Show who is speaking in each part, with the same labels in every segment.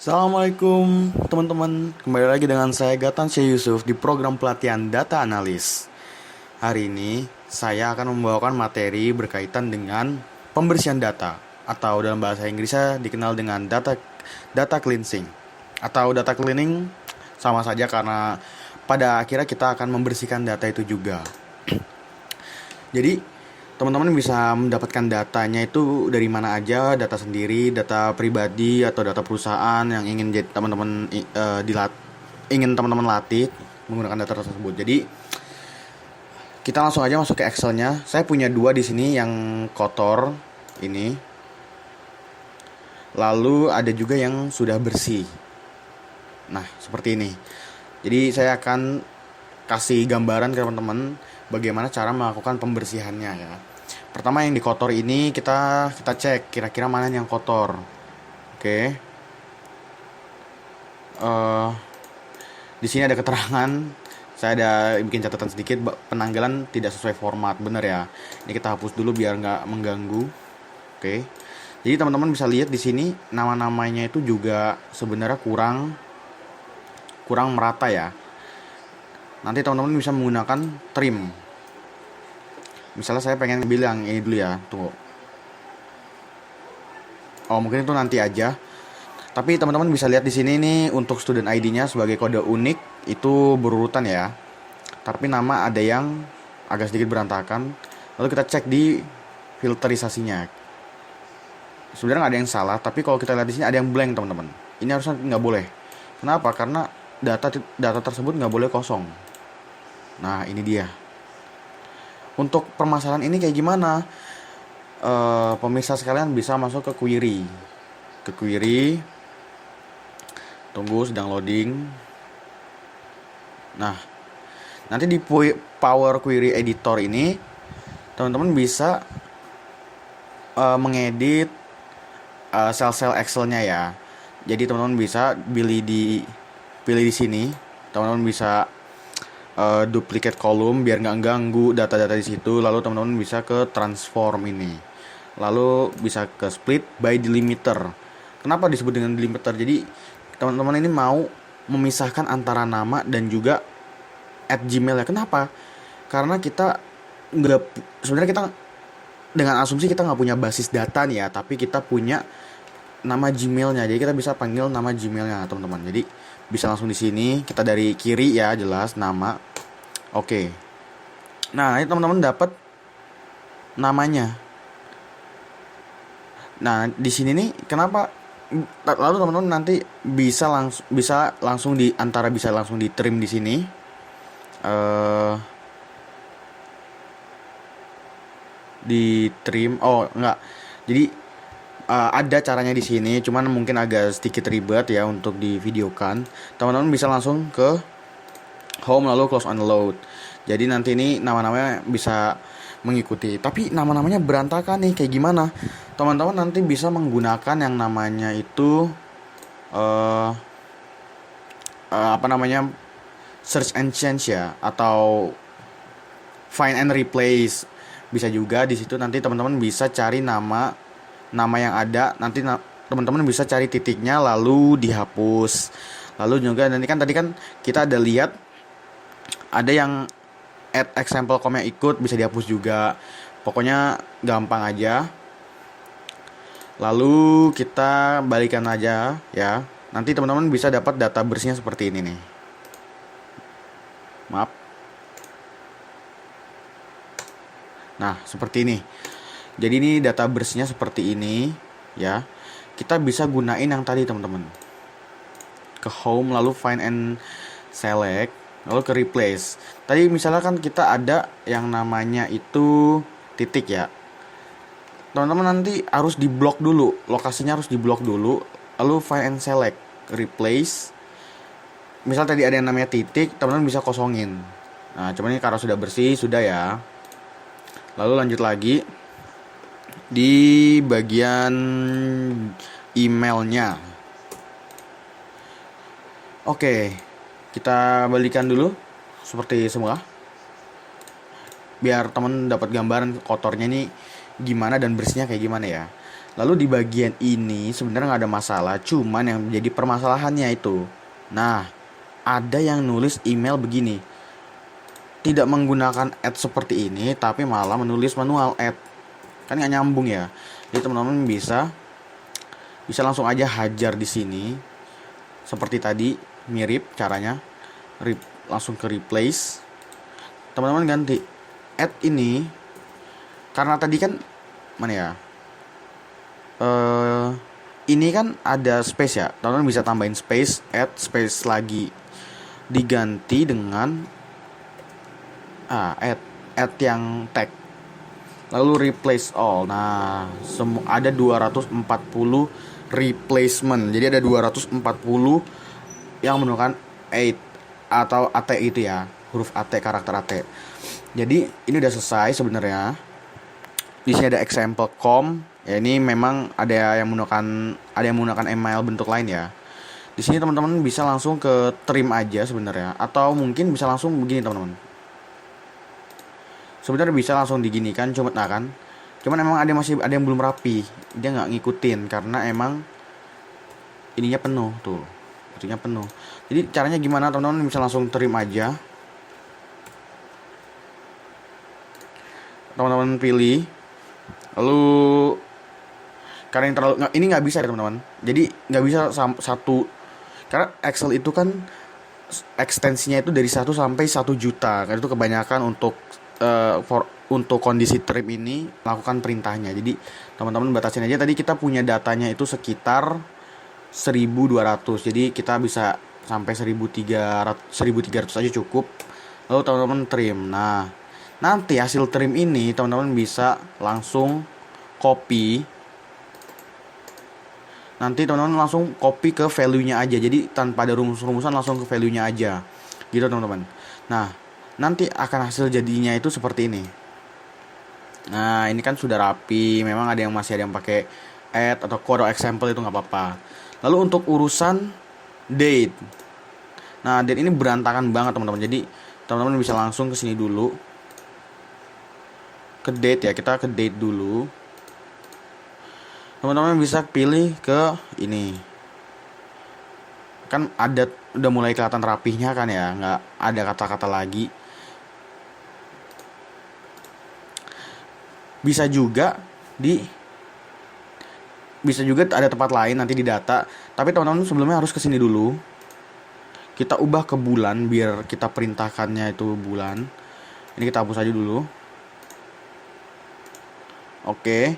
Speaker 1: Assalamualaikum teman-teman, kembali lagi dengan saya Gatan Syekh Yusuf di program pelatihan Data Analis. Hari ini saya akan membawakan materi berkaitan dengan pembersihan data atau dalam bahasa Inggrisnya dikenal dengan data cleansing atau data cleaning, sama saja karena pada akhirnya kita akan membersihkan data itu juga. Jadi teman-teman bisa mendapatkan datanya itu dari mana aja, data sendiri, data pribadi atau data perusahaan yang ingin jadi teman-teman ingin teman-teman latih menggunakan data tersebut. Jadi kita langsung aja masuk ke Excel-nya. Saya punya dua di sini yang kotor ini. Lalu ada juga yang sudah bersih. Nah, seperti ini. Jadi saya akan kasih gambaran ke teman-teman bagaimana cara melakukan pembersihannya ya. Pertama yang di kotor ini kita cek kira-kira mana yang kotor. Oke. Di sini ada keterangan. Saya ada bikin catatan sedikit, penanggalan tidak sesuai format, bener ya. Ini kita hapus dulu biar nggak mengganggu. Oke. Jadi teman-teman bisa lihat di sini nama-namanya itu juga sebenarnya kurang merata ya. Nanti teman-teman bisa menggunakan trim. Misalnya saya pengen bilang ini dulu ya, tunggu. Oh, mungkin itu nanti aja. Tapi teman-teman bisa lihat di sini nih untuk student ID-nya sebagai kode unik itu berurutan ya. Tapi nama ada yang agak sedikit berantakan. Lalu kita cek di filterisasinya. Sebenarnya nggak ada yang salah, tapi kalau kita lihat di sini ada yang blank teman-teman. Ini harusnya nggak boleh. Kenapa? Karena data tersebut nggak boleh kosong. Nah, ini dia. Untuk permasalahan ini kayak gimana? Pemirsa sekalian bisa masuk ke query. Tunggu, sedang loading. Nah, nanti di Power Query Editor ini teman-teman bisa mengedit sel-sel Excel-nya ya. Jadi teman-teman bisa pilih di sini. Teman-teman bisa duplicate kolom biar nggak ganggu data-data di situ. Lalu teman-teman bisa ke transform ini. Lalu bisa ke split by delimiter. Kenapa disebut dengan delimiter? Jadi teman-teman ini mau memisahkan antara nama dan juga @gmail ya. Kenapa? Karena kita sebenarnya kita dengan asumsi kita nggak punya basis data nih ya, tapi kita punya nama Gmailnya. Jadi kita bisa panggil nama Gmailnya teman-teman. Jadi bisa langsung di sini, kita dari kiri ya, jelas nama. Oke. Nah, ini teman-teman dapat namanya. Nah, di sini nih kenapa lalu teman-teman nanti bisa langsung di trim di sini. Di trim. Oh, enggak. Jadi ada caranya di sini, cuman mungkin agak sedikit ribet ya untuk divideokan. Teman-teman bisa langsung ke home lalu close on load. Jadi nanti ini nama-namanya bisa mengikuti. Tapi nama-namanya berantakan nih, kayak gimana? Teman-teman nanti bisa menggunakan yang namanya itu search and change ya, atau find and replace. Bisa juga di situ nanti teman-teman bisa cari nama yang ada, nanti teman-teman bisa cari titiknya lalu dihapus. Lalu juga nanti tadi kan kita ada lihat ada yang add example yang ikut, bisa dihapus juga. Pokoknya gampang aja. Lalu kita balikan aja ya. Nanti teman-teman bisa dapat data bersihnya seperti ini nih. Maaf. Nah, seperti ini. Jadi ini data bersihnya seperti ini ya. Kita bisa gunain yang tadi teman-teman. Ke home lalu find and select, lalu ke replace. Tadi misalnya kan kita ada yang namanya itu titik ya. Teman-teman nanti harus diblok dulu, lokasinya harus diblok dulu, lalu find and select, replace. Misal tadi ada yang namanya titik, teman-teman bisa kosongin. Nah, cuman ini karena sudah bersih, sudah ya. Lalu lanjut lagi di bagian emailnya. Oke, kita balikan dulu seperti semula. Biar teman dapat gambaran kotornya ini gimana dan bersihnya kayak gimana ya. Lalu di bagian ini sebenarnya nggak ada masalah, cuman yang menjadi permasalahannya itu, nah, ada yang nulis email begini, tidak menggunakan add seperti ini, tapi malah menulis manual add, kan nggak nyambung ya. Jadi teman-teman bisa bisa langsung aja hajar di sini, seperti tadi, mirip caranya, langsung ke replace, teman-teman ganti add ini, karena tadi kan mana ya, eh ini kan ada space ya, teman-teman bisa tambahin space, add space lagi, diganti dengan add yang tag, lalu replace all. Nah, ada 240 replacement, jadi ada 240 yang menggunakan 8 atau AT itu ya, huruf AT, karakter AT. Jadi ini udah selesai sebenarnya. Di sini ada example com. Ya, ini memang ada yang menggunakan email bentuk lain ya. Di sini teman-teman bisa langsung ke trim aja sebenarnya, atau mungkin bisa langsung begini teman-teman. Sebenarnya bisa langsung diginikan, cuman emang ada yang belum rapi, dia nggak ngikutin karena emang ininya penuh tuh, itunya penuh. Jadi caranya gimana teman-teman, bisa langsung trim aja, teman-teman pilih, lalu karena yang terlalu ini nggak bisa ya teman-teman, jadi nggak bisa satu, karena Excel itu kan ekstensinya itu dari 1 sampai 1 juta, kan itu kebanyakan untuk kondisi trim ini lakukan perintahnya. Jadi teman-teman batasin aja, tadi kita punya datanya itu sekitar 1200, jadi kita bisa sampai 1300 aja cukup. Lalu teman-teman trim. Nah, nanti hasil trim ini teman-teman bisa langsung copy. Nanti teman-teman langsung copy ke value-nya aja. Jadi tanpa ada rumus-rumusan, langsung ke value-nya aja. Gitu teman-teman. Nah, nanti akan hasil jadinya itu seperti ini. Nah, ini kan sudah rapi. Memang ada yang masih ada yang pakai add atau code example, itu nggak apa-apa. Lalu untuk urusan date. Nah, date ini berantakan banget teman-teman. Jadi teman-teman bisa langsung ke sini dulu. Ke date ya, kita ke date dulu. Teman-teman bisa pilih ke ini. Kan ada, udah mulai kelihatan rapihnya kan ya, nggak ada kata-kata lagi. Bisa juga ada tempat lain nanti di data, tapi teman-teman sebelumnya harus kesini dulu. Kita ubah ke bulan biar kita perintahkannya itu bulan. Ini kita hapus aja dulu. Oke,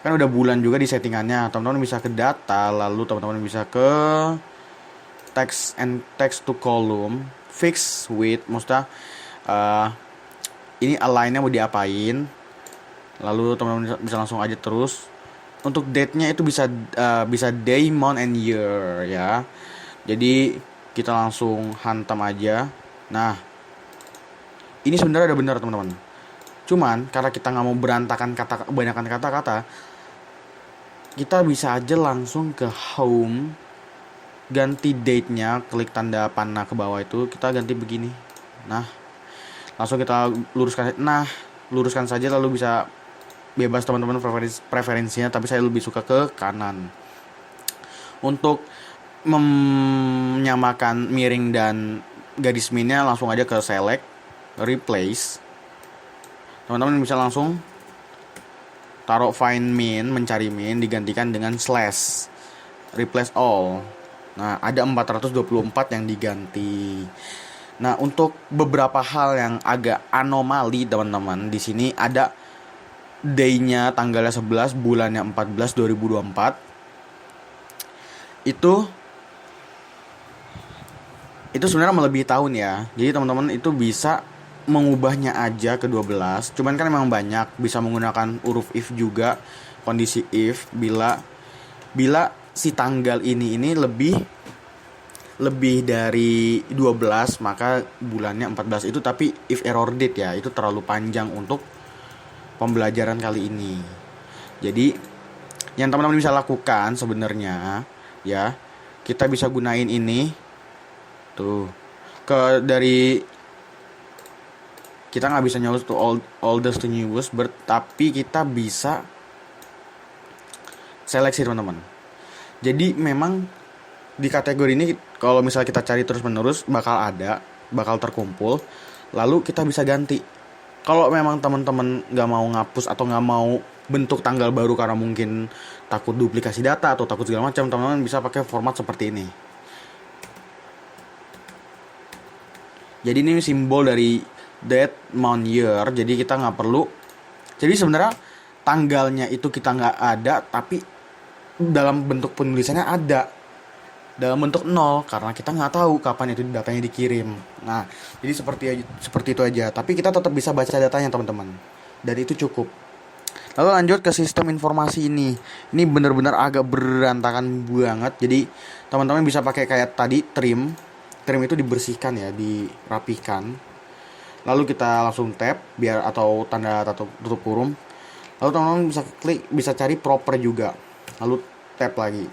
Speaker 1: kan udah bulan juga di settingannya. Teman-teman bisa ke data, lalu teman-teman bisa ke text to column, fix with, maksudnya ini align-nya mau diapain. Lalu teman-teman bisa langsung aja terus. Untuk date-nya itu bisa day, month, and year ya. Jadi kita langsung hantam aja. Nah, ini sebenarnya udah benar teman-teman. Cuman karena kita nggak mau berantakan kebanyakan kata-kata, kita bisa aja langsung ke home, ganti date-nya, klik tanda panah ke bawah itu, kita ganti begini. Nah, langsung kita luruskan saja, lalu bisa bebas teman-teman preferensinya, tapi saya lebih suka ke kanan. Untuk menyamakan miring dan garis minnya, langsung aja ke select, replace. Teman-teman bisa langsung taruh find min, mencari min, digantikan dengan slash, replace all. Nah, ada 424 yang diganti. Nah, untuk beberapa hal yang agak anomali teman-teman, di sini ada day-nya tanggalnya 11, bulannya 14, 2024. Itu sebenarnya melebihi tahun ya. Jadi teman-teman itu bisa mengubahnya aja ke 12. Cuman kan memang banyak, bisa menggunakan huruf if juga, kondisi if, bila si tanggal ini lebih dari 12, maka bulannya 14 itu. Tapi if error date ya, itu terlalu panjang untuk pembelajaran kali ini. Jadi yang teman-teman bisa lakukan sebenarnya ya, kita bisa gunain ini tuh, kita nggak bisa nyolot to oldest to newest, tapi kita bisa seleksi teman-teman. Jadi memang di kategori ini kalau misalnya kita cari terus menerus bakal terkumpul, lalu kita bisa ganti. Kalau memang teman-teman nggak mau ngapus atau nggak mau bentuk tanggal baru karena mungkin takut duplikasi data atau takut segala macam, teman-teman bisa pakai format seperti ini. Jadi ini simbol dari date, month, year. Jadi kita nggak perlu. Jadi sebenarnya tanggalnya itu kita nggak ada, tapi dalam bentuk penulisannya ada. Dalam bentuk 0 karena kita nggak tahu kapan itu datanya dikirim. Nah, jadi seperti itu aja. Tapi kita tetap bisa baca datanya teman-teman. Dan itu cukup. Lalu lanjut ke sistem informasi ini. Ini benar-benar agak berantakan banget. Jadi teman-teman bisa pakai kayak tadi trim. Trim itu dibersihkan ya, dirapikan. Lalu kita langsung tab biar atau tanda tutup kurung. Lalu teman-teman bisa klik, bisa cari proper juga. Lalu tab lagi.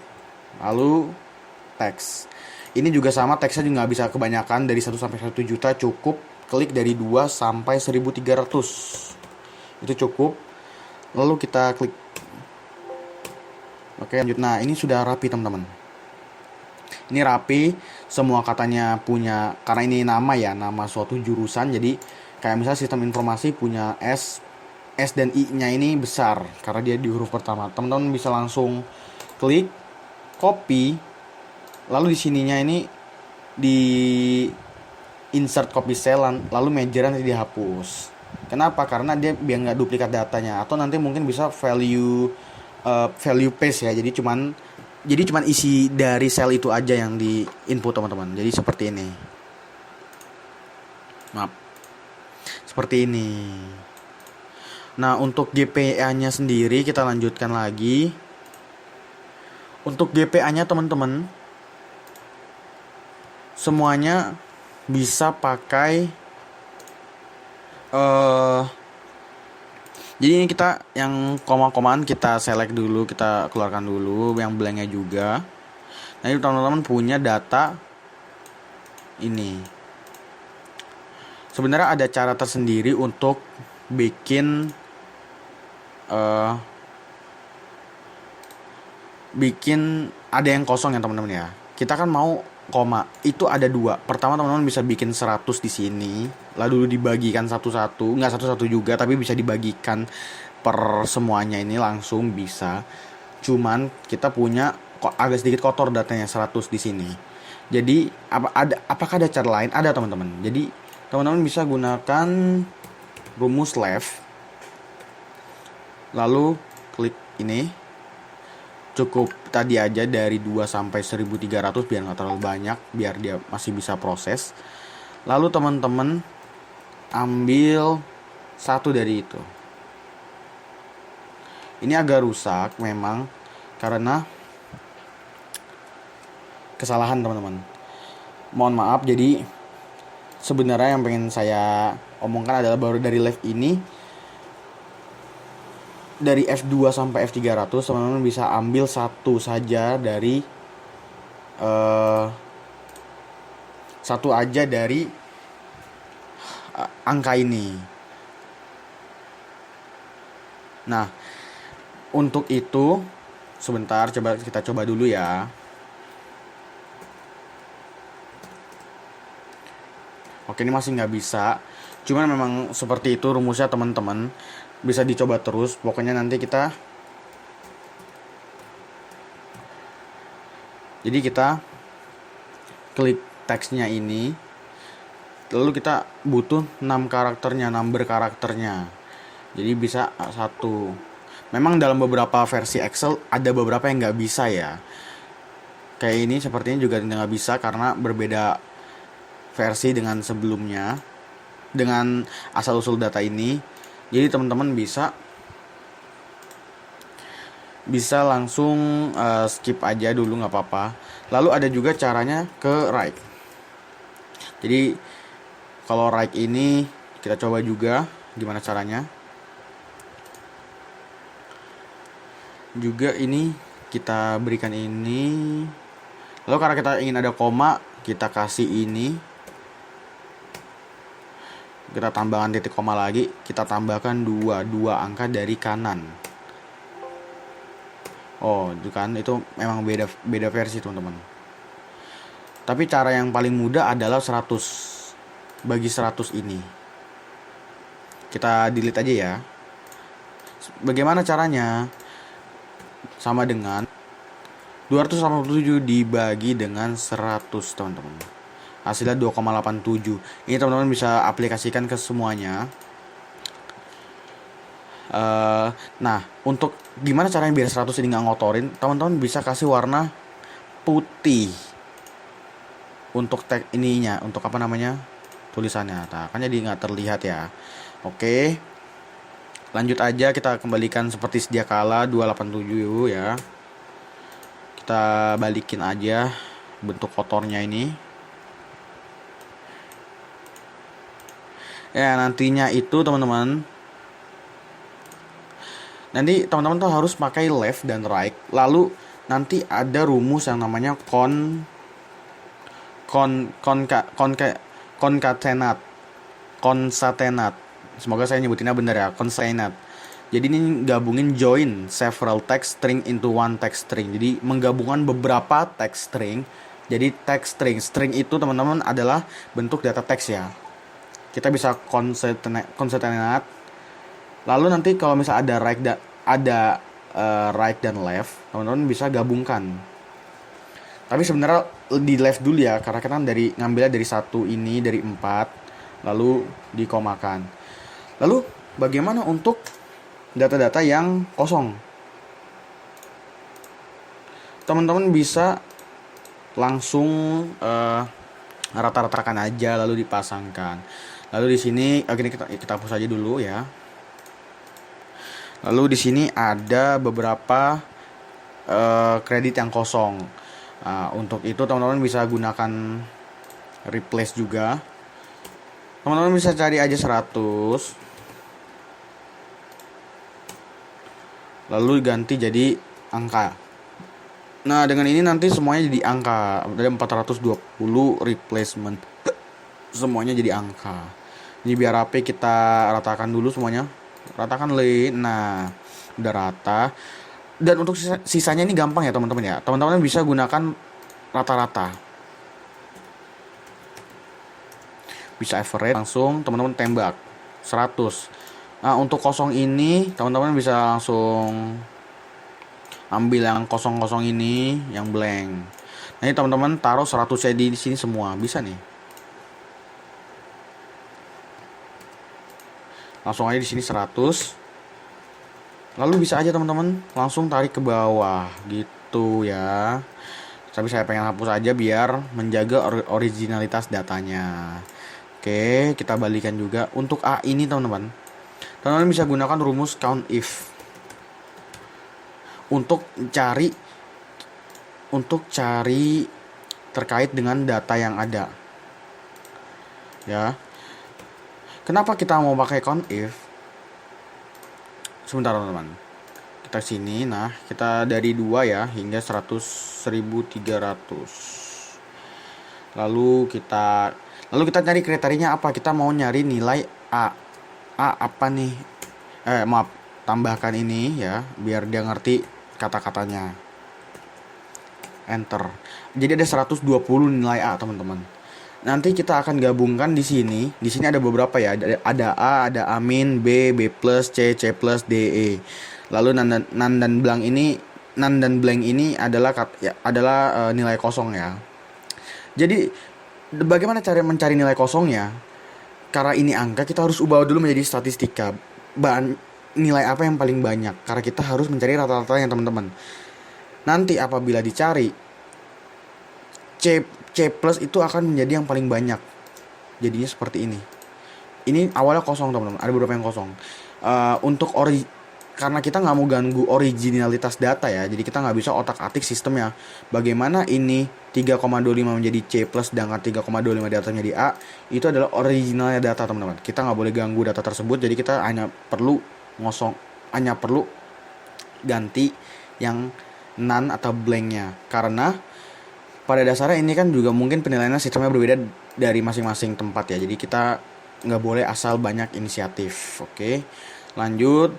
Speaker 1: Lalu teks. Ini juga sama, teksnya juga nggak bisa kebanyakan, dari 1 sampai 1 juta cukup. Klik dari 2 sampai 1300. Itu cukup. Lalu kita klik. Oke, lanjut. Nah, ini sudah rapi teman-teman. Ini rapi, semua katanya punya, karena ini nama suatu jurusan, jadi kayak misalnya sistem informasi punya S dan I-nya ini besar karena dia di huruf pertama. Teman-teman bisa langsung klik, copy, lalu di sininya ini di insert copy cell, lalu major nanti dihapus. Kenapa? Karena dia biar nggak duplikat datanya, atau nanti mungkin bisa value paste ya. Jadi cuman isi dari sel itu aja yang di input teman-teman. Jadi seperti ini. Maaf. Seperti ini. Nah, untuk GPA-nya sendiri kita lanjutkan lagi. Untuk GPA-nya teman-teman, semuanya bisa pakai jadi ini kita yang koma-komaan kita select dulu, kita keluarkan dulu yang blanknya juga. Nah, ini teman-teman punya data ini. Sebenarnya ada cara tersendiri untuk bikin ada yang kosong ya teman-teman ya. Kita kan mau koma, itu ada 2. Pertama teman-teman bisa bikin 100 di sini, lalu dibagikan satu-satu, nggak satu-satu juga, tapi bisa dibagikan per semuanya ini langsung bisa. Cuman kita punya kok agak sedikit kotor datanya 100 di sini. Jadi apakah ada cara lain? Ada teman-teman. Jadi teman-teman bisa gunakan rumus left, lalu klik ini. Cukup tadi aja dari 2 sampai 1300 biar nggak terlalu banyak, biar dia masih bisa proses. Lalu teman-teman ambil 1 dari itu. Ini agak rusak memang karena kesalahan teman-teman. Mohon maaf. Jadi sebenarnya yang pengen saya omongkan adalah baru dari left ini, dari F2 sampai F300 teman-teman bisa ambil 1 saja dari 1 aja dari angka ini. Nah, untuk itu sebentar kita coba dulu ya. Oke, ini masih nggak bisa. Cuman memang seperti itu rumusnya teman-teman. Bisa dicoba terus. Pokoknya nanti kita klik teksnya ini. Lalu kita butuh 6 karakternya, number karakternya. Jadi bisa 1. Memang dalam beberapa versi Excel ada beberapa yang nggak bisa ya. Kayak ini sepertinya juga nggak bisa karena berbeda versi dengan sebelumnya, dengan asal-usul data ini. Jadi teman-teman bisa langsung skip aja dulu, nggak apa-apa. Lalu ada juga caranya ke right. Jadi kalau right ini kita coba juga gimana caranya. Juga ini kita berikan ini. Lalu karena kita ingin ada koma, kita kasih ini. Kita tambahkan titik koma lagi, kita tambahkan 2 angka dari kanan. Oh, itu kan itu memang beda beda versi teman-teman. Tapi cara yang paling mudah adalah 100 bagi 100 ini. Kita delete aja ya. Bagaimana caranya? Sama dengan 287 dibagi dengan 100 teman-teman. Hasilnya 2,87. Ini teman-teman bisa aplikasikan ke semuanya. Nah, untuk gimana caranya biar 100 ini nggak ngotorin, teman-teman bisa kasih warna putih untuk tag ininya, untuk apa namanya, tulisannya. Nah, kan jadi nggak terlihat ya. Oke, lanjut aja, kita kembalikan seperti sedia kala 287 ya. Kita balikin aja bentuk kotornya ini. Ya, nantinya itu teman-teman, nanti teman-teman tuh harus pakai left dan right. Lalu nanti ada rumus yang namanya koncatenat. Semoga saya nyebutinnya benar ya, koncatenat. Jadi ini gabungin join several text string into one text string. Jadi menggabungkan beberapa text string jadi text string. String itu teman-teman adalah bentuk data teks ya. Kita bisa koncatenat. Lalu nanti kalau misalnya ada right dan left, teman-teman bisa gabungkan. Tapi sebenarnya di left dulu ya, karena kita ngambilnya dari 1 ini, dari 4, lalu dikomakan. Lalu bagaimana untuk data-data yang kosong? Teman-teman bisa langsung rata-ratakan aja lalu dipasangkan. Lalu di sini kita hapus aja dulu ya. Lalu di sini ada beberapa kredit yang kosong. Untuk itu teman-teman bisa gunakan replace juga. Teman-teman bisa cari aja 100. Lalu ganti jadi angka. Nah, dengan ini nanti semuanya jadi angka. Ada 420 replacement. Semuanya jadi angka. Ini biar rapi, kita ratakan dulu semuanya. Ratakan nah udah rata. Dan untuk sisanya ini gampang ya teman-teman ya. Teman-teman bisa gunakan rata-rata. Bisa average, langsung teman-teman tembak 100. Nah, untuk kosong ini teman-teman bisa langsung ambil yang kosong-kosong ini, yang blank. Nah, ini teman-teman taruh 100 di sini semua, bisa nih. Langsung aja di sini 100. Lalu bisa aja teman-teman langsung tarik ke bawah gitu ya. Tapi saya pengen hapus aja biar menjaga originalitas datanya. Oke, kita balikan juga. Untuk A ini teman-teman, teman-teman bisa gunakan rumus count if untuk cari terkait dengan data yang ada. Ya. Kenapa kita mau pakai count if? Sebentar teman-teman. Kita sini, nah kita dari 2 ya hingga 100.300. Lalu kita cari kriterianya apa? Kita mau nyari nilai A. A apa nih? Tambahkan ini ya biar dia ngerti kata-katanya. Enter. Jadi ada 120 nilai A, teman-teman. Nanti kita akan gabungkan di sini. Di sini ada beberapa ya. Ada A, ada A min, B, B plus, C, C plus, D, E. Lalu nan dan blank ini adalah nilai kosong ya. Jadi bagaimana cara mencari nilai kosongnya? Karena ini angka, kita harus ubah dulu menjadi statistika. Nilai apa yang paling banyak? Karena kita harus mencari rata-ratanya teman-teman. Nanti apabila dicari C plus itu akan menjadi yang paling banyak. Jadinya seperti ini. Ini awalnya kosong teman-teman. Ada beberapa yang kosong. Karena kita nggak mau ganggu originalitas data ya. Jadi kita nggak bisa otak-atik sistemnya. Bagaimana ini 3,25 menjadi C plus sedangkan 3,25 datanya di A. Itu adalah originalnya data teman-teman. Kita nggak boleh ganggu data tersebut. Jadi kita hanya perlu ganti yang none atau blanknya. Karena pada dasarnya ini kan juga mungkin penilaiannya sistemnya berbeda dari masing-masing tempat ya. Jadi kita nggak boleh asal banyak inisiatif. Oke, lanjut.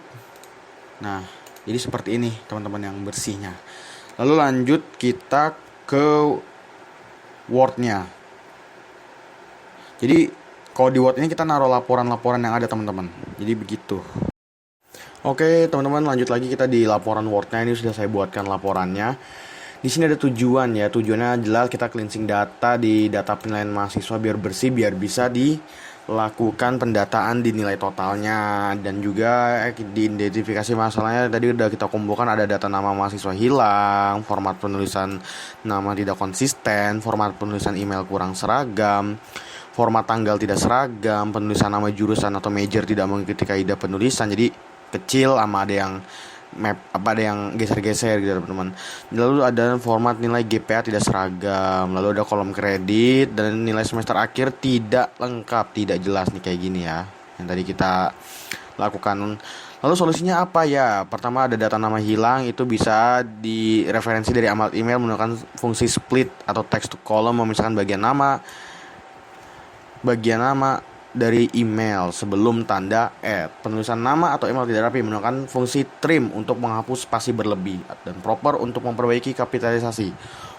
Speaker 1: Nah, Jadi seperti ini teman-teman yang bersihnya. Lalu lanjut kita ke Word-nya. Jadi kalau di Word ini kita naruh laporan-laporan yang ada teman-teman. Jadi begitu. Oke teman-teman, lanjut lagi kita di laporan Word-nya. Ini sudah saya buatkan laporannya. Di sini ada tujuan ya. Tujuannya jelas, kita cleansing data di data penilaian mahasiswa biar bersih, biar bisa dilakukan pendataan di nilai totalnya, dan juga diidentifikasi masalahnya. Tadi udah kita kumpulkan, ada data nama mahasiswa hilang, format penulisan nama tidak konsisten, format penulisan email kurang seragam, format tanggal tidak seragam, penulisan nama jurusan atau major tidak mengikuti kaidah penulisan, jadi kecil sama ada yang ada yang geser-geser gitu teman-teman. Lalu ada format nilai GPA tidak seragam, lalu ada kolom kredit, dan nilai semester akhir tidak lengkap, tidak jelas nih kayak gini ya, yang tadi kita lakukan. Lalu solusinya apa ya? Pertama ada data nama hilang, itu bisa direferensi dari alamat email menggunakan fungsi split atau text to column, memisahkan bagian nama dari email sebelum tanda add. Penulisan nama atau email tidak rapi menggunakan fungsi trim untuk menghapus spasi berlebih, dan proper untuk memperbaiki kapitalisasi.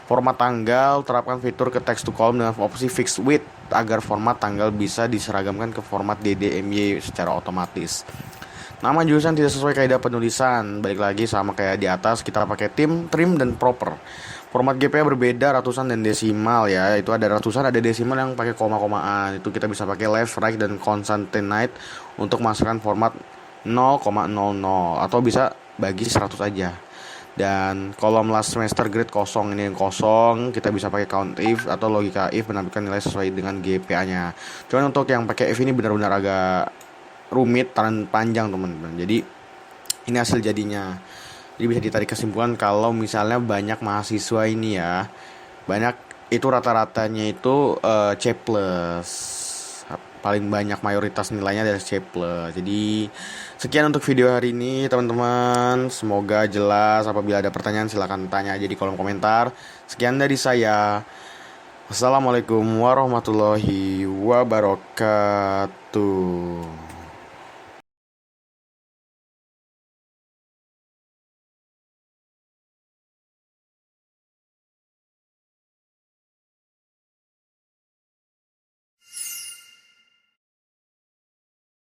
Speaker 1: Format tanggal, terapkan fitur ke text to column dengan opsi fixed width agar format tanggal bisa diseragamkan ke format DDMY secara otomatis. Nama jurusan tidak sesuai kaidah penulisan, balik lagi sama kayak di atas, kita pakai trim dan proper. Format GPA berbeda, ratusan dan desimal ya. Itu ada ratusan, ada desimal yang pakai koma-komaan. Itu kita bisa pakai left, right, dan concatenate untuk masukkan format 0,00 atau bisa bagi 100 aja. Dan kolom last semester grade kosong, ini yang kosong kita bisa pakai count if atau logika if menampilkan nilai sesuai dengan GPA-nya. Cuman untuk yang pakai if ini benar-benar agak rumit dan panjang teman-teman. Jadi ini hasil jadinya. Jadi bisa ditarik kesimpulan kalau misalnya banyak mahasiswa ini ya, banyak itu rata-ratanya itu C+. Paling banyak mayoritas nilainya dari C+. Jadi sekian untuk video hari ini teman-teman. Semoga jelas. Apabila ada pertanyaan silahkan tanya aja di kolom komentar. Sekian dari saya. Wassalamualaikum warahmatullahi wabarakatuh.